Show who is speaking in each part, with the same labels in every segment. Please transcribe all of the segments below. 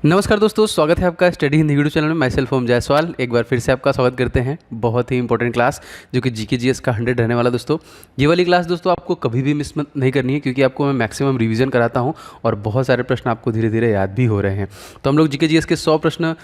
Speaker 1: नमस्कार दोस्तों, स्वागत है आपका स्टडी हिंदी यूट्यूब चैनल में। माई सेल्फ ओम जायसवाल एक बार फिर से आपका स्वागत करते हैं। बहुत ही इंपॉर्टेंट क्लास जो कि जीके जीएस का 100 रहने वाला दोस्तों। ये वाली क्लास दोस्तों आपको कभी भी मिस नहीं करनी है, क्योंकि आपको मैं मैक्सिमम रिवीजन कराता हूँ और बहुत सारे प्रश्न आपको धीरे धीरे याद भी हो रहे हैं। तो हम लोग जीके जीएस के 100 प्रश्न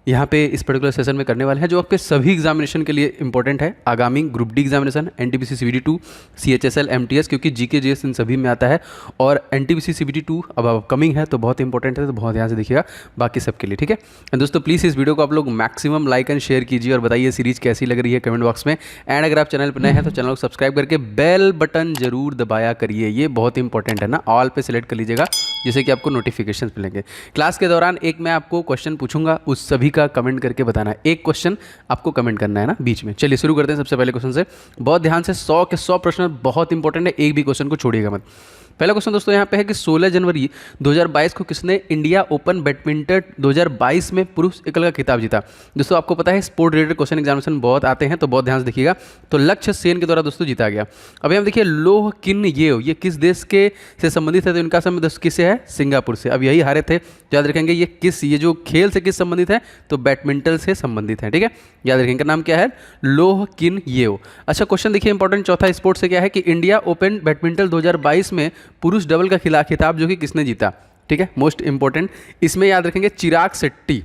Speaker 1: यहाँ पे इस पर्टिकुलर सेशन में करने वाले हैं, जो आपके सभी एग्जामिनेशन के लिए इंपॉर्टेंट है। आगामी group D examination, NTPC CBT 2, CHSL, MTS, क्योंकि जीके जीएस इन सभी में आता है। और एनटीपीसी सीबीटी 2 अब अपकमिंग है, तो बहुत इंपॉर्टेंट है, तो बहुत ध्यान से देखिएगा बाकी सबके लिए, ठीक है दोस्तों। प्लीज़ इस वीडियो को आप लोग मैक्सिमम लाइक एंड शेयर कीजिए और बताइए सीरीज कैसी लग रही है कमेंट बॉक्स में। एंड अगर आप चैनल पर नए हैं तो चैनल को सब्सक्राइब करके बेल बटन जरूर दबाया करिए, ये बहुत इंपॉर्टेंट है ना। ऑल पे सिलेक्ट कर लीजिएगा, जिससे कि आपको नोटिफिकेशन मिलेंगे। क्लास के दौरान एक मैं आपको क्वेश्चन पूछूंगा, उस सभी का कमेंट करके बताना है। एक क्वेश्चन आपको कमेंट करना है ना बीच में। चलिए शुरू करते हैं सबसे पहले क्वेश्चन से। बहुत ध्यान से 100 के 100 प्रश्न बहुत इंपॉर्टेंट है, एक भी क्वेश्चन को छोड़िएगा मत। पहला क्वेश्चन दोस्तों यहाँ पे है कि 16 जनवरी 2022 को किसने इंडिया ओपन बैडमिंटन 2022 में पुरुष एकल का खिताब जीता। दोस्तों आपको पता है स्पोर्ट रिलेटेड क्वेश्चन एग्जामिनेशन बहुत आते हैं, तो बहुत ध्यान से देखिएगा। तो लक्ष्य सेन के द्वारा दोस्तों जीता गया। अभी हम देखिए लोह किन ये किस देश के से संबंधित है, तो इनका संबंध किससे है, सिंगापुर से। अब यही हारे थे, याद रखेंगे। ये जो खेल से किस संबंधित है, तो बैडमिंटन से संबंधित है, ठीक है। याद रखेंगे इनका नाम क्या है, लोह किन येओ। अच्छा क्वेश्चन देखिए इंपॉर्टेंट, चौथा स्पोर्ट से क्या है कि इंडिया ओपन बैडमिंटन 2022 में पुरुष डबल का खिताब जो कि किसने जीता, ठीक है। मोस्ट इंपॉर्टेंट इसमें याद रखेंगे चिराग शेट्टी,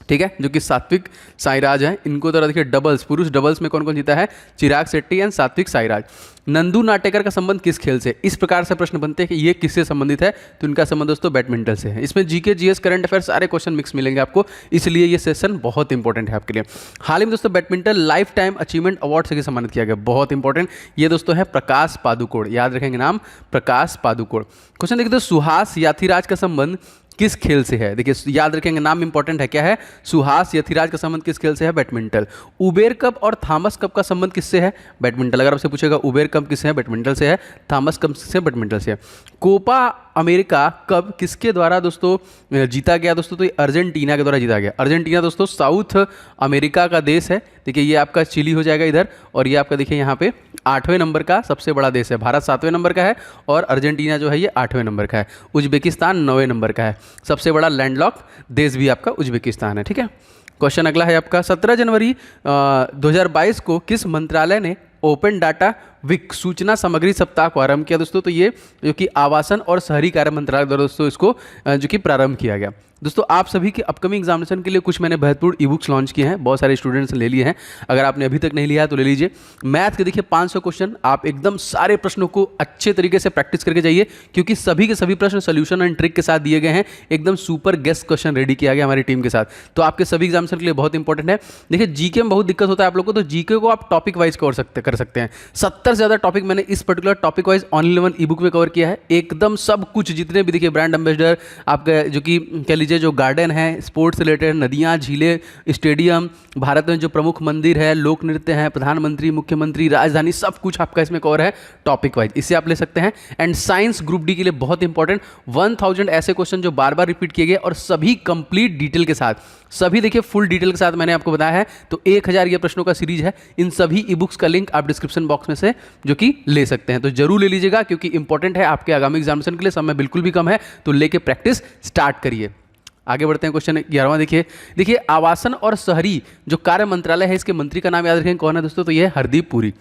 Speaker 1: ठीक है, जो कि सात्विक साईराज है। इनको तो देखिए डबल्स, पुरुष डबल्स में कौन कौन जीता है, चिराग शेट्टी एंड सात्विक साईराज। नंदू नाटेकर का संबंध किस खेल से, इस प्रकार से प्रश्न बनते हैं कि ये किससे संबंधित है, तो इनका संबंध दोस्तों बैडमिंटन से है। इसमें जीके जीएस करंट अफेयर सारे क्वेश्चन मिक्स मिलेंगे आपको, इसलिए ये सेशन बहुत इंपॉर्टेंट है आपके लिए। हाल ही में दोस्तों badminton life time achievement award से सम्मानित किया गया, बहुत इंपॉर्टेंट। ये दोस्तों है प्रकाश पादुकोण, याद रखेंगे नाम प्रकाश पादुकोण। क्वेश्चन देखिए तो सुहास याथिराज का संबंध किस खेल से है, देखिए याद रखेंगे नाम इंपॉर्टेंट है, क्या है, सुहास यथिराज का संबंध किस खेल से है, बैडमिंटन। उबेर कप और थॉमस कप का संबंध किससे है, बैडमिंटन। अगर आपसे पूछेगा उबेर कप किससे है, बैडमिंटन से है। थॉमस कप से बैडमिंटन से है। कोपा अमेरिका कब किसके द्वारा दोस्तों जीता गया, दोस्तों तो ये अर्जेंटीना के द्वारा जीता गया। अर्जेंटीना दोस्तों साउथ अमेरिका का देश है। देखिए ये आपका चिली हो जाएगा इधर, और ये आपका देखिए यहाँ पे 8वें नंबर का सबसे बड़ा देश है। भारत 7वें नंबर का है और अर्जेंटीना जो है ये 8वें नंबर का है। उज्बेकिस्तान 9वें नंबर का है। सबसे बड़ा लैंडलॉक देश भी आपका उज्बेकिस्तान है, ठीक है। क्वेश्चन अगला है आपका 17 जनवरी 2022 को किस मंत्रालय ने ओपन डाटा वीक सूचना सामग्री सप्ताह को आरंभ किया दोस्तों, तो ये जो कि आवासन और शहरी कार्य मंत्रालय द्वारा दोस्तों इसको जो कि प्रारंभ किया गया। दोस्तों आप सभी के अपकमिंग एग्जामिनेशन के लिए कुछ मैंने बेहतरपूर्ण ई बुक्स लॉन्च किए हैं, बहुत सारे स्टूडेंट्स ने ले लिए हैं। अगर आपने अभी तक नहीं लिया है तो ले लीजिए। मैथ के देखिए 500 क्वेश्चन, आप एकदम सारे प्रश्नों को अच्छे तरीके से प्रैक्टिस करके जाइए, क्योंकि सभी के सभी प्रश्न सोल्यूशन एंड ट्रिक के साथ दिए गए हैं। एकदम सुपर गेस्ट क्वेश्चन रेडी किया गया हमारी टीम के साथ, तो आपके सभी एग्जामिनेशन के लिए बहुत इंपॉर्टेंट है। देखिए जीके में बहुत दिक्कत होता है आप लोग को, तो जीके को आप टॉपिक वाइज कर सकते हैं। 70 से ज़्यादा टॉपिक मैंने इस particular topic wise only one ई बुक में कवर किया है। एकदम सब कुछ जितने भी देखिए ब्रांड एम्बेसडर आपका जो कि कह लीजिए जो गार्डन है, स्पोर्ट्स रिलेटेड, नदियाँ, झीलें, स्टेडियम, भारत में जो प्रमुख मंदिर है, लोक नृत्य है, प्रधानमंत्री, मुख्यमंत्री, राजधानी, सब कुछ आपका इसमें कवर है टॉपिक वाइज। इससे आप ले सकते हैं। एंड साइंस ग्रुप डी के लिए बहुत इंपॉर्टेंट 1000 ऐसे क्वेश्चन जो बार बार रिपीट किए गए और सभी कंप्लीट डिटेल के साथ, सभी देखिए फुल डिटेल के साथ मैंने आपको बताया है। तो 1000 ये प्रश्नों का सीरीज है। इन सभी ई बुक्स का लिंक आप डिस्क्रिप्शन बॉक्स में से जो कि ले सकते हैं, तो जरूर ले लीजिएगा, क्योंकि इंपॉर्टेंट है आपके आगामी एग्जामिनेशन के लिए। समय बिल्कुल भी कम है, तो लेके प्रैक्टिस स्टार्ट करिए। आगे बढ़ते हैं। क्वेश्चन 11वां देखिए आवासन और शहरी जो कार्य मंत्रालय है, इसके मंत्री का नाम याद रखेंगे कौन है दोस्तों, तो ये है हरदीप पुरी।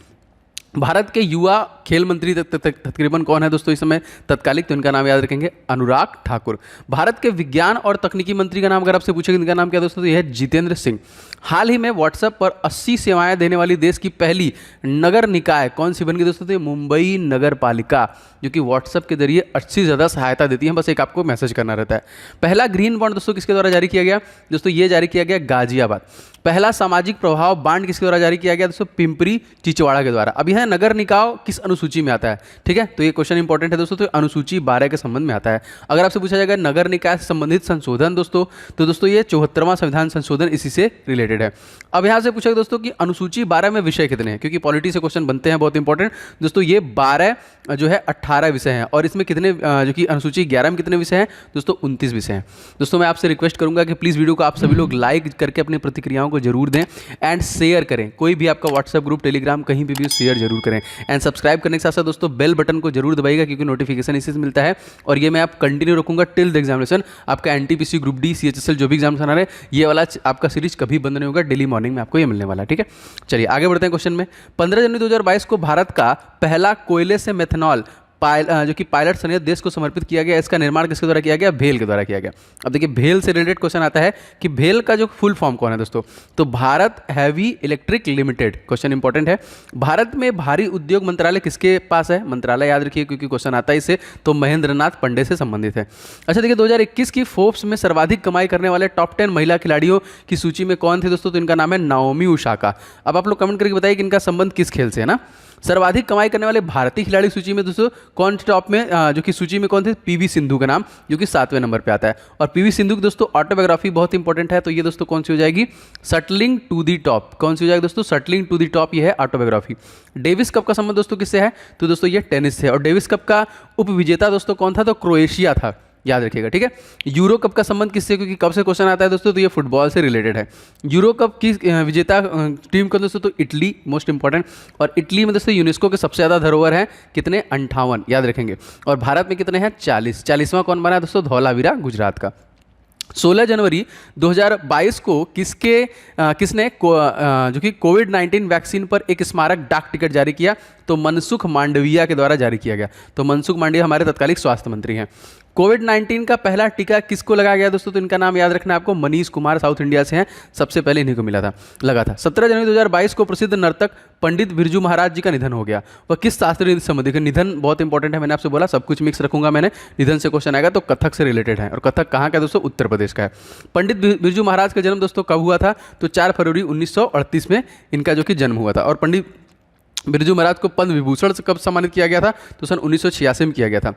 Speaker 1: भारत के युवा खेल मंत्री तकरीबन कौन है दोस्तों इस समय तत्कालिक, तो इनका नाम याद रखेंगे अनुराग ठाकुर। भारत के विज्ञान और तकनीकी मंत्री का नाम अगर आपसे पूछेंगे इनका नाम क्या दोस्तों, तो यह है जितेंद्र सिंह। हाल ही में व्हाट्सएप पर 80 सेवाएं देने वाली देश की पहली नगर निकाय कौन सी बन गई दोस्तों, तो ये मुंबई नगर पालिका, जो कि व्हाट्सएप के जरिए 80 से ज़्यादा सहायता देती है। बस एक आपको मैसेज करना रहता है। पहला ग्रीन बॉन्ड दोस्तों किसके द्वारा जारी किया गया दोस्तों, ये जारी किया गया गाजियाबाद। पहला सामाजिक प्रभाव बांड किसके द्वारा जारी किया गया दोस्तों, पिंपरी चिचवाड़ा के द्वारा। अब यह नगर निकाय किस अनुसूची में आता है, ठीक है, तो ये क्वेश्चन इंपॉर्टेंट है दोस्तों, तो अनुसूची 12 के संबंध में आता है। अगर आपसे पूछा जाएगा नगर निकाय से संबंधित संशोधन दोस्तों, तो दोस्तों ये 74वां संविधान संशोधन इसी से रिलेटेड है। अब यहाँ से पूछा दोस्तों कि अनुसूची 12 में विषय कितने हैं, क्योंकि पॉलिटी से क्वेश्चन बनते हैं, बहुत इंपॉर्टेंट दोस्तों। ये 12 जो है 18 विषय हैं, और इसमें कितने जो कि अनुसूची 11 में कितने विषय हैं दोस्तों, 29 विषय हैं। दोस्तों मैं आपसे रिक्वेस्ट करूंगा कि प्लीज़ वीडियो को आप सभी लोग लाइक करके अपनी प्रतिक्रियाओं को जरूर दें एंड शेयर करें। कोई भी आपका व्हाट्सएप ग्रुप, टेलीग्राम, कहीं पे भी शेयर जरूर जरूर करें। एंड सब्सक्राइब करने के साथ साथ दोस्तों बेल बटन को जरूर दबाइएगा, क्योंकि नोटिफिकेशन इसी से मिलता है। और ये मैं आप कंटिन्यू रखूंगा टिल द एग्जामिनेशन। आपका एनटीपीसी ग्रुप डी CHSL जो भी एग्जाम आ रहे हैं, ये वाला आपका सीरीज कभी बंद नहीं होगा, डेली मॉर्निंग में आपको ये मिलने वाला है। ठीक है, चलिए आगे बढ़ते हैं क्वेश्चन में। 15 जनवरी 2022 को भारत का पहला कोयले से मेथनॉल जो कि पायलट संयंत्र देश को समर्पित किया गया। इसका निर्माण किसके द्वारा किया गया? भेल के द्वारा किया गया। अब देखिए भेल से रिलेटेड क्वेश्चन आता है कि भेल का जो फुल फॉर्म कौन है दोस्तों? तो Bharat heavy electric limited. Question important है। भारत में भारी उद्योग मंत्रालय किसके पास है? मंत्रालय याद रखिए, क्योंकि क्वेश्चन आता है इससे, तो महेंद्र नाथ पांडे से संबंधित है। अच्छा देखिए 2021 की फोर्ब्स में सर्वाधिक कमाई करने वाले टॉप 10 महिला खिलाड़ियों की सूची में कौन थे दोस्तों? तो इनका नाम है नाओमी ओसाका। अब आप लोग कमेंट करके बताइए कि इनका संबंध किस खेल से है ना। सर्वाधिक कमाई करने वाले भारतीय खिलाड़ी सूची में दोस्तों कौन टॉप में, जो कि सूची में कौन थे? PV सिंधु का नाम, जो कि 7वें नंबर पे आता है। और PV सिंधु की दोस्तों ऑटोबायोग्राफी बहुत इंपॉर्टेंट है, तो ये दोस्तों कौन सी हो जाएगी? सटलिंग टू दी टॉप। कौन सी हो जाएगी दोस्तों? सटलिंग टू दी टॉप, ये है ऑटोबायोग्राफी। डेविस कप का संबंध दोस्तों किससे है? तो दोस्तों ये टेनिस से। और डेविस कप का उपविजेता दोस्तों कौन था? तो क्रोएशिया था, याद रखिएगा। ठीक है, यूरो कप का संबंध किससे? क्योंकि कब से क्वेश्चन आता है दोस्तों, तो ये फुटबॉल से रिलेटेड है। यूरो कप की विजेता टीम कौन दोस्तों? तो इटली, मोस्ट इंपॉर्टेंट। और इटली में दोस्तों यूनेस्को के सबसे ज़्यादा धरोहर हैं, कितने? 58, याद रखेंगे। और भारत में कितने हैं? 40। 40वां कौन बना है दोस्तों? धौलावीरा, गुजरात का। 16 जनवरी 2022 को किसने जो कि कोविड-19 वैक्सीन पर एक स्मारक डाक टिकट जारी किया? तो मनसुख मांडविया के द्वारा जारी किया गया। तो मनसुख मांडविया हमारे तत्कालिक स्वास्थ्य मंत्री हैं। कोविड-19 का पहला टीका किसको लगाया गया दोस्तों? तो इनका नाम याद रखना है आपको, मनीष कुमार, साउथ इंडिया से हैं, सबसे पहले इन्हीं को लगा था। 17 जनवरी 2022 को प्रसिद्ध नर्तक पंडित बिरजू महाराज जी का निधन हो गया। वह किस शास्त्रीय नृत्य से संबंधित? निधन बहुत इंपॉर्टेंट है, मैंने आपसे बोला सब कुछ मिक्स रखूंगा मैंने। निधन से क्वेश्चन आएगा तो कथक से रिलेटेड है। और कथक कहाँ का दोस्तों? उत्तर प्रदेश का है। पंडित बिरजू महाराज का जन्म दोस्तों कब हुआ था? तो 4 फरवरी 1938 में इनका जो कि जन्म हुआ था। और पंडित बिरजू महाराज को पद्म विभूषण से कब सम्मानित किया गया था? तो सन 1986 में किया गया था।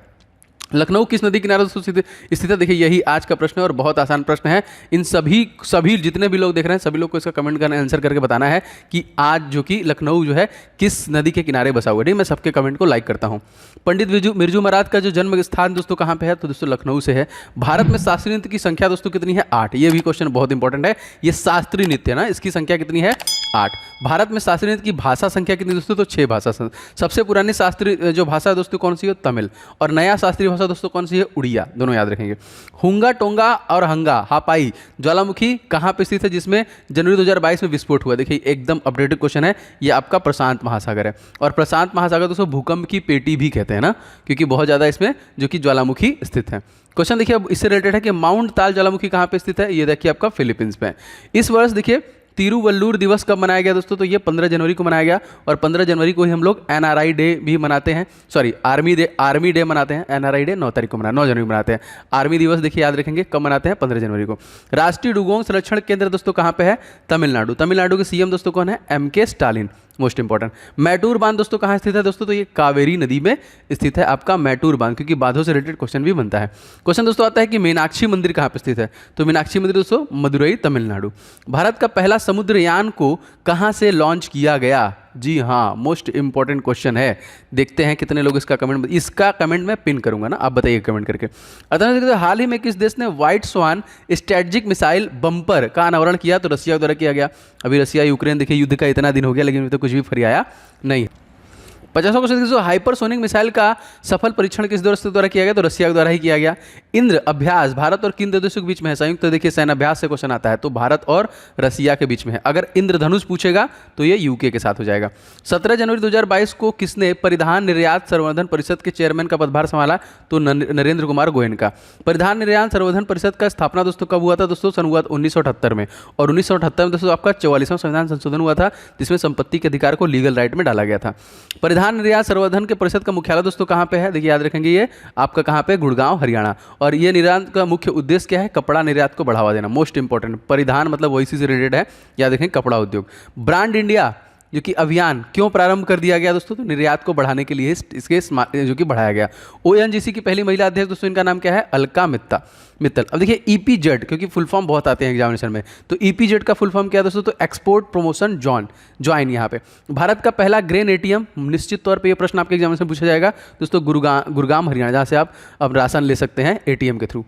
Speaker 1: लखनऊ किस नदी किनारे दोस्तों स्थित है? देखिए यही आज का प्रश्न है और बहुत आसान प्रश्न है। इन सभी जितने भी लोग देख रहे हैं सभी लोग को इसका कमेंट करना, आंसर करके बताना है कि आज जो कि लखनऊ जो है किस नदी के किनारे बसा हुआ है। ठीक, मैं सबके कमेंट को लाइक करता हूँ। पंडित बिरजू महाराज का जो जन्म स्थान दोस्तों कहाँ पे है? तो दोस्तों लखनऊ से है। भारत में शास्त्रीय नृत्य की संख्या दोस्तों कितनी है? 8। ये भी क्वेश्चन बहुत इंपॉर्टेंट है। ये शास्त्रीय नृत्य है ना, इसकी संख्या कितनी है? 8। भारत में शास्त्रीय नृत्य की भाषा संख्या कितनी दोस्तों? तो 6 भाषा। सबसे पुरानी शास्त्रीय जो भाषा दोस्तों कौन सी है? तमिल। और नया शास्त्रीय भाषा दोस्तों कौन सी है? उड़िया। दोनों याद रखेंगे। हुंगा टोंगा और हंगा हापाई ज्वालामुखी कहाँ पे स्थित है जिसमें जनवरी 2022 में विस्फोट हुआ? देखिए एकदम अपडेटेड क्वेश्चन है। ये आपका प्रशांत महासागर है। और प्रशांत महासागर दोस्तों भूकंप की पेटी भी कहते हैं ना, क्योंकि बहुत ज़्यादा इसमें जो कि ज्वालामुखी स्थित है। क्वेश्चन देखिए अब इससे रिलेटेड है कि माउंट ताल ज्वालामुखी कहाँ पे स्थित है? ये देखिए आपका फिलीपींस में। इस वर्ष देखिए तिरुवल्लुर दिवस कब मनाया गया दोस्तों? तो ये 15 जनवरी को मनाया गया। और 15 जनवरी को ही हम लोग NRI डे भी मनाते हैं, सॉरी आर्मी डे मनाते हैं। NRI डे 9 तारीख को 9 जनवरी को मनाते हैं। आर्मी दिवस देखिए याद रखेंगे कब मनाते हैं? 15 जनवरी को। राष्ट्रीय डुगोंग संरक्षण केंद्र दोस्तों कहाँ पे है? तमिलनाडु। तमिलनाडु के CM दोस्तों कौन है? MK Stalin, most important. Mettur बांध दोस्तों कहाँ स्थित है दोस्तों? तो ये कावेरी नदी में स्थित है आपका मैटूर बांध, क्योंकि बांधों से रिलेटेड क्वेश्चन भी बनता है। क्वेश्चन दोस्तों आता है कि मीनाक्षी मंदिर कहाँ पे स्थित है? तो मीनाक्षी मंदिर दोस्तों मदुरई, तमिलनाडु। भारत का पहला समुद्रयान को कहाँ से लॉन्च किया गया? जी हाँ, मोस्ट इंपॉर्टेंट क्वेश्चन है। देखते हैं कितने लोग इसका कमेंट मैं पिन करूंगा ना, आप बताइए कमेंट करके। अतः हाल ही में किस देश ने व्हाइट स्वान स्ट्रेटेजिक मिसाइल बम्पर का अनावरण किया? तो रसिया द्वारा किया गया। अभी रसिया यूक्रेन देखिए युद्ध का इतना दिन हो गया, लेकिन अभी तो कुछ भी फरी आया नहीं। 50वां क्वेश्चन, हाइपरसोनिक मिसाइल का सफल परीक्षण किस देश द्वारा किया गया? तो रसिया के द्वारा ही किया गया। इंद्र अभ्यास भारत और किन देशों के बीच में है? संयुक्त देखिए सैन्य अभ्यास से क्वेश्चन आता है, तो भारत और रसिया के बीच में है। अगर इंद्रधनुष पूछेगा तो ये यूके के साथ हो जाएगा। 17 जनवरी 2022 को किसने परिधान निर्यात संवर्धन परिषद के चेयरमैन का पदभार संभाला? तो नरेंद्र कुमार गोयनका। परिधान निर्यात संवर्धन परिषद का स्थापना दोस्तों कब हुआ था? दोस्तों सन हुआ 1978 में। और 1978 में दोस्तों आपका 44वां संविधान संशोधन हुआ था, जिसमें संपत्ति के अधिकार को लीगल राइट में डाला गया था। परिधान निर्यात संवर्धन के परिषद का मुख्यालय दोस्तों कहाँ पे है? देखिए याद रखेंगे ये आपका कहाँ पे? गुड़गांव, हरियाणा। और ये निर्यात का मुख्य उद्देश्य क्या है? कपड़ा निर्यात को बढ़ावा देना, मोस्ट इंपॉर्टेंट। परिधान मतलब वही से रिलेटेड है, याद रखें कपड़ा उद्योग। ब्रांड इंडिया जो कि अभियान क्यों प्रारंभ कर दिया गया दोस्तों? तो निर्यात को बढ़ाने के लिए इसके जो कि बढ़ाया गया। ONGC की पहली महिला अध्यक्ष दोस्तों इनका नाम क्या है? अलका मित्तल। अब देखिए EPZ, क्योंकि फुल फॉर्म बहुत आते हैं एग्जामिनेशन में, तो EPZ का फुल फॉर्म क्या है दोस्तों? तो एक्सपोर्ट प्रमोशन ज्वाइन। यहाँ पे भारत का पहला ग्रेन ATM, निश्चित तौर पे ये प्रश्न आपके एग्जामिनेशन में पूछा जाएगा दोस्तों, गुरुग्राम हरियाणा, जहाँ से आप अब राशन ले सकते हैं ATM के थ्रू।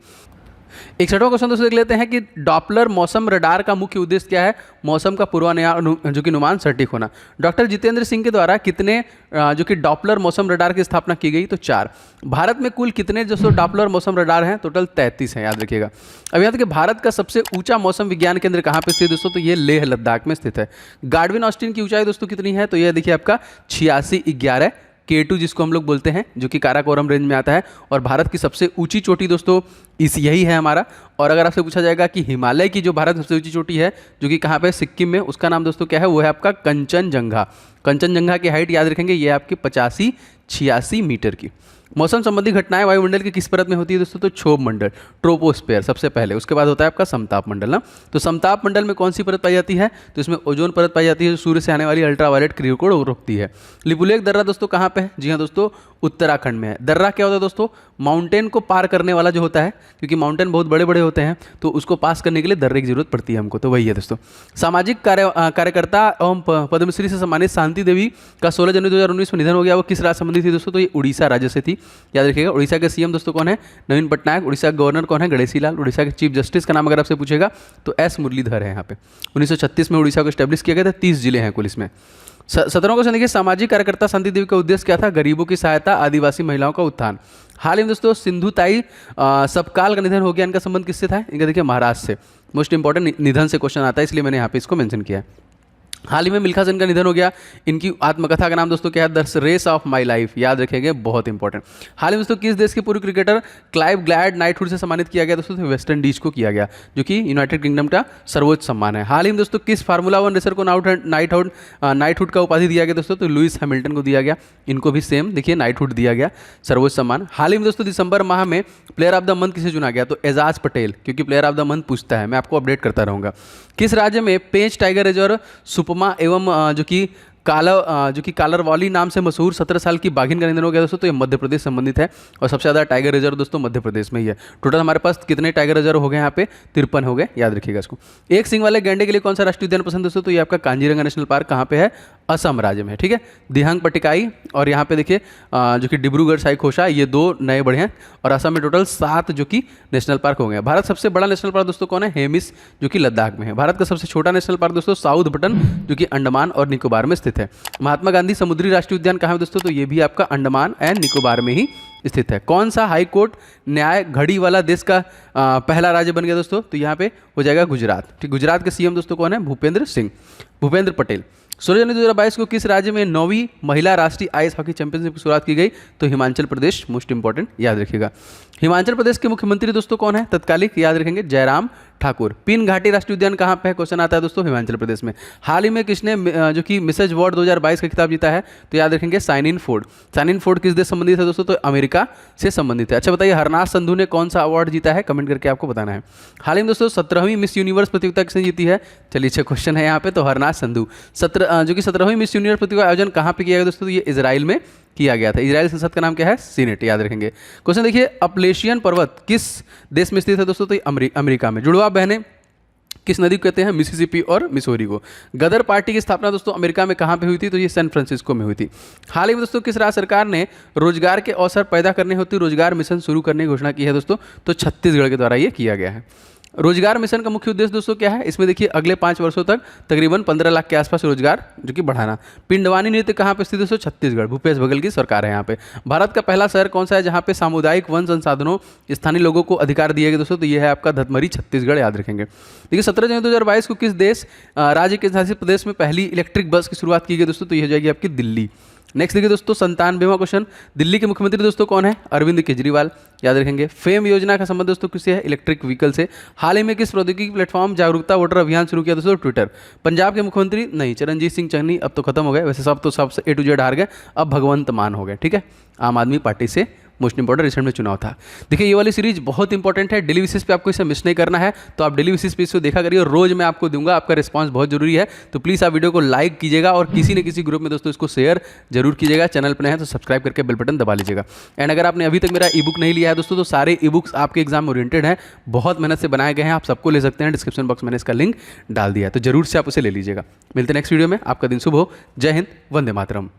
Speaker 1: 61वां क्वेश्चन दोस्तों देख लेते हैं कि डॉपलर मौसम रडार का मुख्य उद्देश्य क्या है? मौसम का पूर्वानुमान जो कि अनुमान सटीक होना। डॉक्टर जितेंद्र सिंह के द्वारा कितने जो कि डॉपलर मौसम रडार की स्थापना की गई? तो 4। भारत में कुल कितने दोस्तों डॉपलर मौसम रडार हैं? टोटल 33 हैं, याद रखिएगा। अब यहाँ तक कि भारत का सबसे ऊंचा मौसम विज्ञान केंद्र कहाँ पे स्थित है दोस्तों? तो ये लेह लद्दाख में स्थित है। गार्डविन ऑस्टिन की ऊंचाई दोस्तों कितनी है? तो यह देखिए आपका 8611 K2 जिसको हम लोग बोलते हैं, जो कि काराकोरम रेंज में आता है। और भारत की सबसे ऊंची चोटी दोस्तों यही है हमारा। और अगर आपसे पूछा जाएगा कि हिमालय की जो भारत सबसे ऊंची चोटी है जो कि कहाँ पे? सिक्किम में, उसका नाम दोस्तों क्या है? वो है आपका कंचनजंगा। कंचनजंगा की हाइट याद रखेंगे, ये आपकी 85-86 मीटर की। मौसम संबंधी घटनाएं वायुमंडल की किस परत में होती है दोस्तों? तो क्षोभ मंडल, ट्रोपोस्फेयर सबसे पहले, उसके बाद होता है आपका समताप मंडल ना। तो समताप मंडल में कौन सी परत पाई जाती है? तो इसमें ओजोन परत पाई जाती है, जो सूर्य से आने वाली अल्ट्रावायलेट किरणों को रोकती है। लिपुलेख दर्रा दोस्तों कहाँ पे है? जी हाँ दोस्तों, उत्तराखंड में है। दर्रा क्या होता है दोस्तों? माउंटेन को पार करने वाला जो होता है, क्योंकि माउंटेन बहुत बड़े बड़े होते हैं, तो उसको पास करने के लिए दर्रे की जरूरत पड़ती है हमको, तो वही है दोस्तों। सामाजिक कार्यकर्ता एवं पद्मश्री से सम्मानित शांति देवी का 16 जनवरी 2019 में निधन हो गया। वो किस राज्य संबंधी थी दोस्तों? तो ये उड़ीसा राज्य से थी, याद रखिएगा। उड़ीसा के सीएम दोस्तों कौन है? नवीन पटनायक। उड़ीसा का गवर्नर कौन है? गणेशी लाल। उड़ीसा के चीफ जस्टिस का नाम अगर आपसे पूछेगा तो एस मुरलीधर है यहाँ पे। 1936 में उड़ीसा को स्टैब्लिश किया गया था। 30 जिले हैं कुल इसमें। 17वां क्वेश्चन देखिए, सामाजिक कार्यकर्ता शांति देवी का उद्देश्य क्या था? गरीबों की सहायता, आदिवासी महिलाओं का उत्थान। हाल ही में दोस्तों सिंधुताई सपकाल का निधन हो गया। इनका संबंध किससे था? इनका देखिए महाराष्ट्र से। मोस्ट इंपॉर्टेंट निधन से क्वेश्चन आता है, इसलिए मैंने यहाँ पे इसको मेंशन किया है। हाल ही में मिल्खा सेन का निधन हो गया। इनकी आत्मकथा का नाम दोस्तों क्या है? The race of my life, याद रखेंगे, बहुत इंपॉर्टेंट। हाल ही में दोस्तों किस देश के पूर्व क्रिकेटर क्लाइव ग्लैड नाइटहुड से सम्मानित किया गया दोस्तों? वेस्ट इंडीज को किया गया, जो कि यूनाइटेड किंगडम का सर्वोच्च सम्मान है। हाल ही में दोस्तों किस फार्मूला 1 रेसर को नाइटहुड का उपाधि दिया गया दोस्तों? तो लुइस हैमिल्टन को दिया गया। इनको भी सेम देखिए नाइटहुड दिया गया, सर्वोच्च सम्मान। हाल ही में दोस्तों दिसंबर माह में प्लेयर ऑफ द मंथ किसे चुना गया? तो एजाज पटेल, क्योंकि प्लेयर ऑफ द मंथ पूछता है, मैं आपको अपडेट करता रहूँगा। किस राज्य में पेंच टाइगर रिजर्व, सुपमा एवं जो कि कालरवाली नाम से मशहूर 17 साल की बाघिन का निधन हो गया दोस्तों? तो ये मध्य प्रदेश संबंधित है। और सबसे ज़्यादा टाइगर रिजर्व दोस्तों मध्य प्रदेश में ही है। टोटल हमारे पास कितने टाइगर रिजर्व हो गए यहाँ पे? 53 हो गए, याद रखिएगा इसको। एक सिंग वाले गैंडे के लिए कौन सा राष्ट्रीय उद्यान पसंद दोस्तों? तो ये आपका कांजीरंगा नेशनल पार्क कहाँ पे है? असम राज्य में, ठीक है। दिहांग पट्टिकाई और यहाँ पे देखिए जो कि डिब्रूगढ़ साइखोशा, ये 2 नए बड़े हैं। और असम में टोटल 7 जो कि नेशनल पार्क हो गए। भारत सबसे बड़ा नेशनल पार्क दोस्तों कौन है? हेमिस, जो कि लद्दाख में है। भारत का सबसे छोटा नेशनल पार्क दोस्तों साउथ बटन, जो कि अंडमान और निकोबार में स्थित है। महात्मा गांधी समुद्री राष्ट्रीय उद्यान कहाँ है दोस्तों? तो ये भी आपका अंडमान एंड निकोबार में ही स्थित है। कौन सा हाई कोर्ट न्याय घड़ी वाला देश का पहला राज्य बन गया दोस्तों? तो यहाँ पे हो जाएगा गुजरात, ठीक। गुजरात के सीएम दोस्तों कौन है? भूपेंद्र पटेल। 16 जनवरी 2022 को किस राज्य में 9वीं महिला राष्ट्रीय आइस हॉकी चैंपियनशिप की शुरुआत की गई? तो हिमाचल प्रदेश, मोस्ट इंपॉर्टेंट, याद रखिएगा। हिमाचल प्रदेश के मुख्यमंत्री दोस्तों कौन है? तत्कालिक, याद रखेंगे, जयराम ठाकुर। पिन घाटी राष्ट्रीय उद्यान कहाँ पे है? क्वेश्चन आता है दोस्तों हिमाचल प्रदेश में। हाल ही में किसने जो कि मिसेज अवार्ड 2022 का खिताब जीता है? तो याद रखेंगे sign in Ford. Sign in Ford किस देश संबंधित है दोस्तों? तो अमेरिका से संबंधित है। अच्छा बताइए, हरनाथ संधू ने कौन सा अवार्ड जीता है? कमेंट करके आपको बताना है। हाल ही में दोस्तों 17वीं मिस यूनिवर्स प्रतियोगिता किसने जीती है? चलिए अच्छा क्वेश्चन है यहाँ पे, तो हरनाथ संधू। जो कि 17वीं मिस यूनिवर्स प्रतियोगिता आयोजन कहाँ पे किया गया दोस्तों? तो ये इजराइल में किया गया था। इजराइल संसद का नाम क्या है? सीनेट, याद रखेंगे। क्वेश्चन देखिए, अपलेशियन पर्वत किस देश में स्थित है दोस्तों? तो अमेरिका में। जुड़वा बहनें किस नदी को कहते हैं? मिसिसिपी और मिसोरी को। गदर पार्टी की स्थापना दोस्तों अमेरिका में कहाँ पे हुई थी? तो ये सैन फ्रांसिस्को में हुई थी। हाल ही में दोस्तों किस राज्य सरकार ने रोजगार के अवसर पैदा करने हेतु रोजगार मिशन शुरू करने की घोषणा की है दोस्तों? तो छत्तीसगढ़ के द्वारा ये किया गया है। रोजगार मिशन का मुख्य उद्देश्य दोस्तों क्या है? इसमें देखिए अगले 5 वर्षों तक तकरीबन 15 लाख के आसपास रोजगार जो कि बढ़ाना। पिंडवानी नृत्य कहाँ पे स्थित है दोस्तों? छत्तीसगढ़। भूपेश बघेल की सरकार है यहाँ पे। भारत का पहला शहर कौन सा है जहाँ पे सामुदायिक वन संसाधनों स्थानीय लोगों को अधिकार दिए गए दोस्तों? तो ये है आपका धतमरी, छत्तीसगढ़, याद रखेंगे। देखिए 17 जनवरी 2022 को किस देश राज्य के शासित प्रदेश में पहली इलेक्ट्रिक बस की शुरुआत की गई दोस्तों? तो ये हो जाएगी आपकी दिल्ली। नेक्स्ट देखिए दोस्तों 97वां क्वेश्चन, दिल्ली के मुख्यमंत्री दोस्तों कौन है? अरविंद केजरीवाल, याद रखेंगे। फेम योजना का संबंध दोस्तों किससे है? इलेक्ट्रिक व्हीकल से। हाल ही में किस प्रौद्योगिकी प्लेटफॉर्म जागरूकता वोटर अभियान शुरू किया दोस्तों? ट्विटर। पंजाब के मुख्यमंत्री नहीं, चरणजीत सिंह चन्नी, अब तो खत्म हो गए, वैसे सब A to Z हार गए, अब भगवंत मान हो गए, ठीक है। आम आदमी पार्टी से मोस्ट इंपॉर्टेंट रिसेंट में चुनाव था। देखिए ये वाली सीरीज बहुत इंपॉर्टेंट है, डेली बेसिस पे आपको इसे मिस नहीं करना है, तो आप डेली बेसिस पे इसको देखा करिए और रोज मैं आपको दूंगा, आपका रिस्पांस बहुत जरूरी है। तो प्लीज़ आप वीडियो को लाइक कीजिएगा और किसी न किसी ग्रुप में दोस्तों इसको शेयर जरूर कीजिएगा। चैनल पर नए हैं तो सब्सक्राइब करके बेल बटन दबा लीजिएगा। एंड अगर आपने अभी तक मेरा ई बुक नहीं लिया है दोस्तों, तो सारे ई बुक्स आपके एग्जाम ओरिएंटेड हैं, बहुत मेहनत से बनाए गए हैं, आप सबको ले सकते हैं। डिस्क्रिप्शन बॉक्स में इसका लिंक डाल दिया है, तो जरूर से आप उसे ले लीजिएगा। मिलते हैं नेक्स्ट वीडियो में। आपका दिन शुभ हो। जय हिंद, वंदे मातरम।